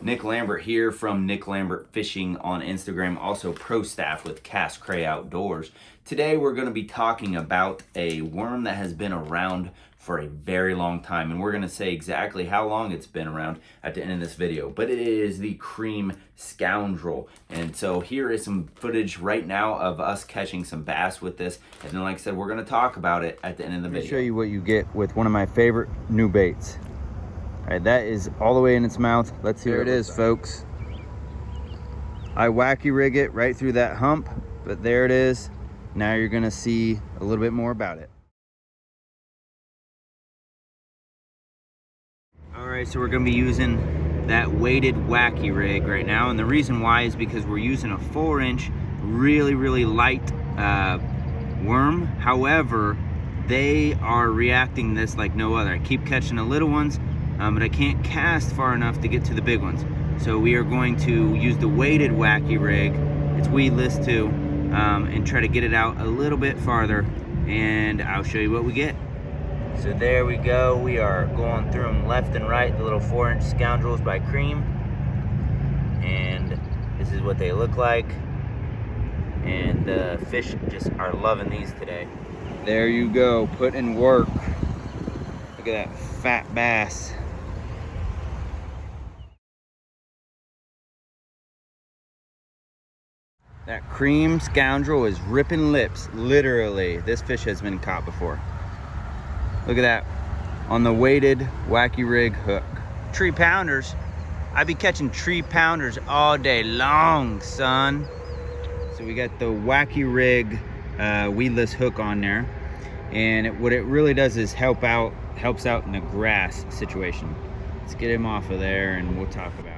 Nick Lambert here from Nick Lambert Fishing on Instagram, also pro staff with Cast Cray Outdoors. Today we're going to be talking about a worm that has been around for a very long time, and we're going to say exactly how long it's been around at the end of this video. But it is the Creme Scoundrel, and so here is some footage right now of us catching some bass with this, and then like I said, we're going to talk about it at the end of the video. Let me show you what you get with one of my favorite new baits. All right, that is all the way in its mouth. Let's see. There it is, folks. I wacky rig it right through that hump, but there it is. Now you're gonna see a little bit more about it. All right, so we're gonna be using that weighted wacky rig right now, and the reason why is because we're using a 4-inch, really light worm. However, they are reacting this like no other. I keep catching the little ones, but I can't cast far enough to get to the big ones. So we are going to use the weighted wacky rig. It's weedless too, and try to get it out a little bit farther, and I'll show you what we get. So there we go. We are going through them left and right, the little 4-inch Scoundrels by Creme. And this is what they look like. And the fish just are loving these today. There you go, put in work. Look at that fat bass. That Creme Scoundrel is ripping lips, literally. This fish has been caught before. Look at that, on the weighted wacky rig hook. Tree pounders, I be catching tree pounders all day long, son. So we got the wacky rig weedless hook on there. And what it really does is helps out in the grass situation. Let's get him off of there and we'll talk about it.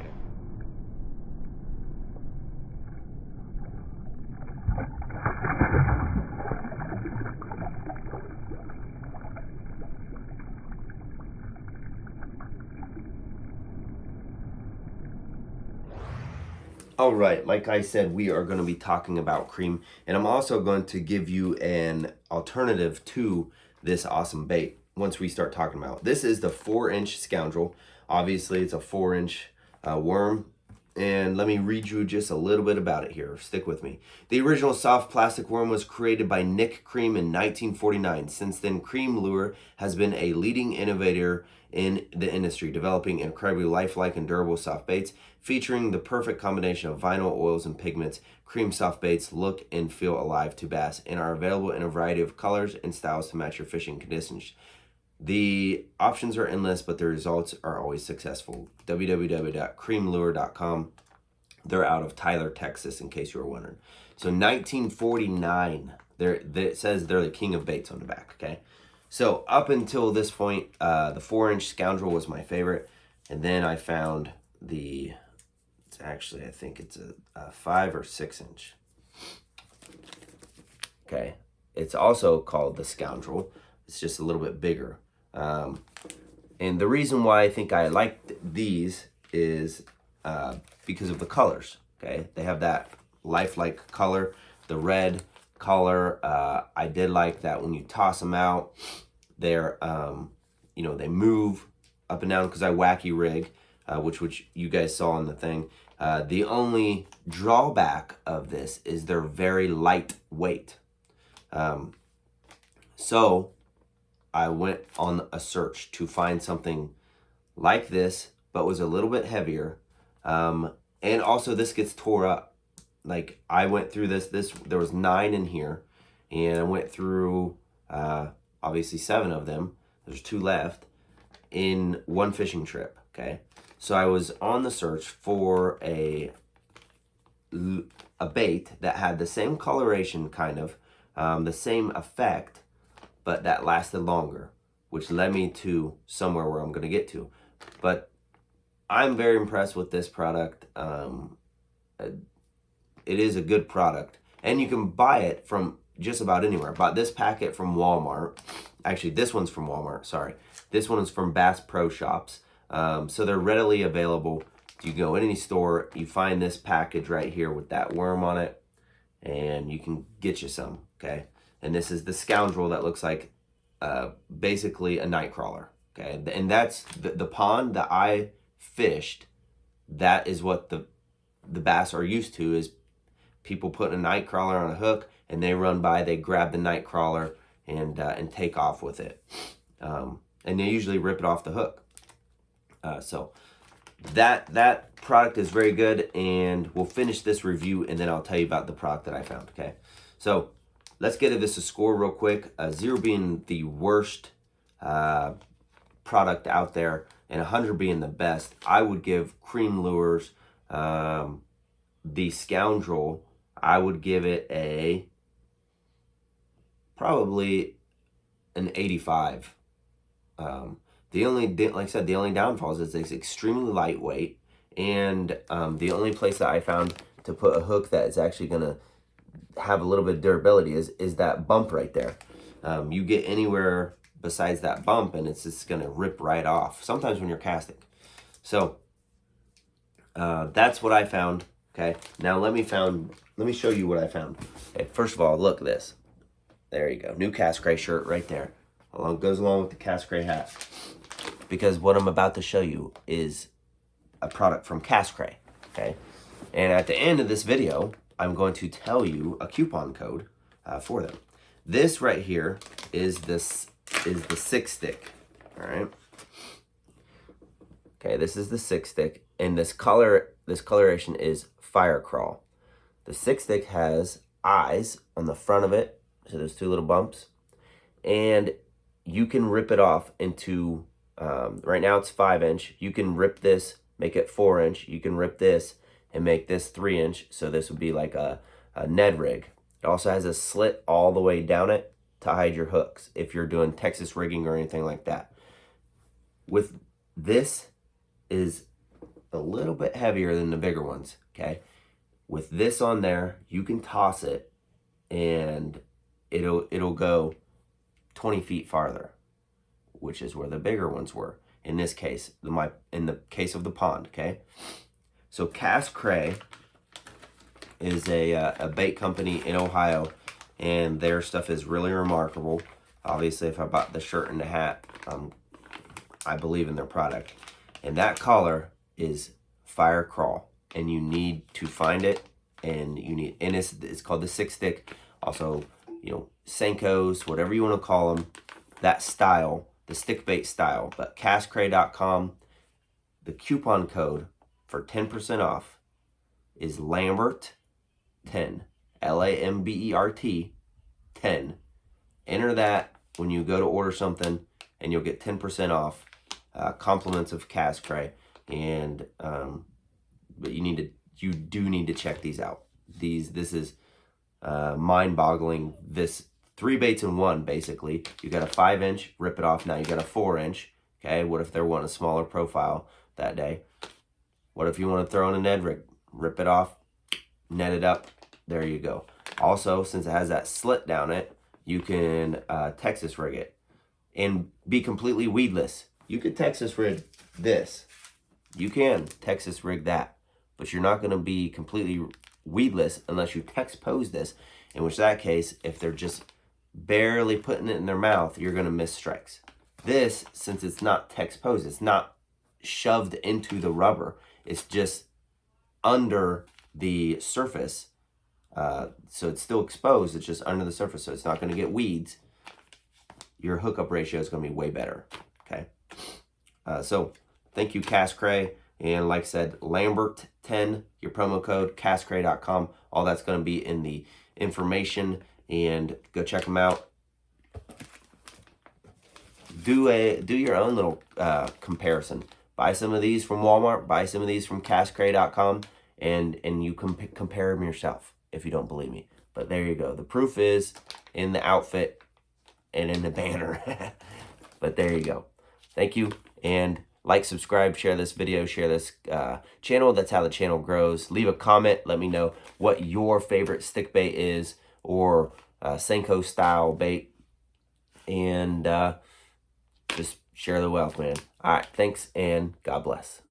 All right, like I said, we are going to be talking about Creme, and I'm also going to give you an alternative to this awesome bait once we start talking about it. This is the 4-inch Scoundrel. Obviously, it's a 4-inch worm, and let me read you just a little bit about it here. Stick with me. The original soft plastic worm was created by Nick Creme in 1949. Since then, Creme Lure has been a leading innovator in the industry, developing incredibly lifelike and durable soft baits featuring the perfect combination of vinyl oils and pigments. Creme soft baits look and feel alive to bass and are available in a variety of colors and styles to match your fishing conditions. The options are endless, but the results are always successful. www.cremelure.com. They're out of Tyler, Texas, in case you were wondering. So 1949, it says they're the king of baits on the back, okay? So up until this point, the 4-inch Scoundrel was my favorite. And then I found I think it's a 5 or 6-inch. Okay. It's also called the Scoundrel. It's just a little bit bigger. And the reason why I think I like these is because of the colors. Okay. They have that lifelike color, the red color. I did like that when you toss them out, they're, they move up and down because I wacky rig, which you guys saw in the thing. The only drawback of this is they're very lightweight. So I went on a search to find something like this, but was a little bit heavier. And also this gets tore up. Like I went through this, there was 9 in here, and I went through, obviously 7 of them. There's 2 left in one fishing trip. Okay. So I was on the search for a bait that had the same coloration, kind of, the same effect, but that lasted longer, which led me to somewhere where I'm going to get to. But I'm very impressed with this product. It is a good product, and you can buy it from just about anywhere. I bought this packet from Walmart. Actually, this one's from Walmart, sorry. This one is from Bass Pro Shops. So they're readily available. You go in any store, you find this package right here with that worm on it, and you can get you some, okay? And this is the Scoundrel that looks like basically a night crawler, okay? And that's the pond that I fished that is what the bass are used to, is people putting a night crawler on a hook, and they run by, they grab the night crawler and take off with it. And they usually rip it off the hook. So that product is very good, and we'll finish this review and then I'll tell you about the product that I found. Okay, so let's get this a score real quick. 0 being the worst product out there and 100 being the best. I would give Creme Lures, the Scoundrel, I would give it probably an 85. The only, like I said, the only downfall is it's extremely lightweight, and the only place that I found to put a hook that is actually going to have a little bit of durability is that bump right there. You get anywhere besides that bump and it's just going to rip right off, sometimes when you're casting. So that's what I found. Okay, now let me show you what I found. Okay, first of all, look at this. There you go, new Cast Gray shirt right there. Goes along with the Cast Gray hat, because what I'm about to show you is a product from Cast Gray. Okay, and at the end of this video, I'm going to tell you a coupon code for them. This right here is the 6-stick. All right. Okay, this is the 6-stick, and this coloration is Fire Crawl. The 6-stick has eyes on the front of it, so there's 2 little bumps, and you can rip it off into, right now it's 5-inch. You can rip this, make it 4-inch. You can rip this and make this 3-inch. So this would be like a Ned rig. It also has a slit all the way down it to hide your hooks if you're doing Texas rigging or anything like that. With this is a little bit heavier than the bigger ones, okay? With this on there, you can toss it and it'll go 20 feet farther, which is where the bigger ones were. In this case, in the case of the pond, okay? So Cast Gray is a bait company in Ohio, and their stuff is really remarkable. Obviously, if I bought the shirt and the hat, I believe in their product. And that collar is Fire Crawl, and you need to find it, and it's called the 6-stick. Also, you know, Senkos, whatever you want to call them, that style, the stick bait style. But castgray.com, the coupon code for 10% off is Lambert10, Lambert 10. Enter that when you go to order something, and you'll get 10% off, compliments of Cast Gray. And but you do need to check these out. This is mind-boggling. This 3 baits in one, basically. You got a 5-inch, rip it off. Now you got a 4-inch. Okay, what if they're wanting a smaller profile that day? What if you want to throw in a Ned rig? Rip it off, net it up. There you go. Also, since it has that slit down it, you can Texas rig it and be completely weedless. You could Texas rig this. You can Texas rig that, but you're not going to be completely weedless unless you tex pose this, in which that case, if they're just barely putting it in their mouth, you're going to miss strikes. This, since it's not tex pose, it's not shoved into the rubber, it's just under the surface, so it's still exposed, it's just under the surface, so it's not going to get weeds. Your hookup ratio is going to be way better. Okay, so thank you, Cast Gray. And like I said, Lambert10, your promo code, castgray.com. All that's going to be in the information, and go check them out. Do your own little comparison. Buy some of these from Walmart, buy some of these from castgray.com, and you compare them yourself if you don't believe me. But there you go. The proof is in the outfit and in the banner. But there you go. Thank you, and like, subscribe, share this video, share this channel. That's how the channel grows. Leave a comment. Let me know what your favorite stick bait is, or Senko style bait. And just share the wealth, man. All right, thanks, and God bless.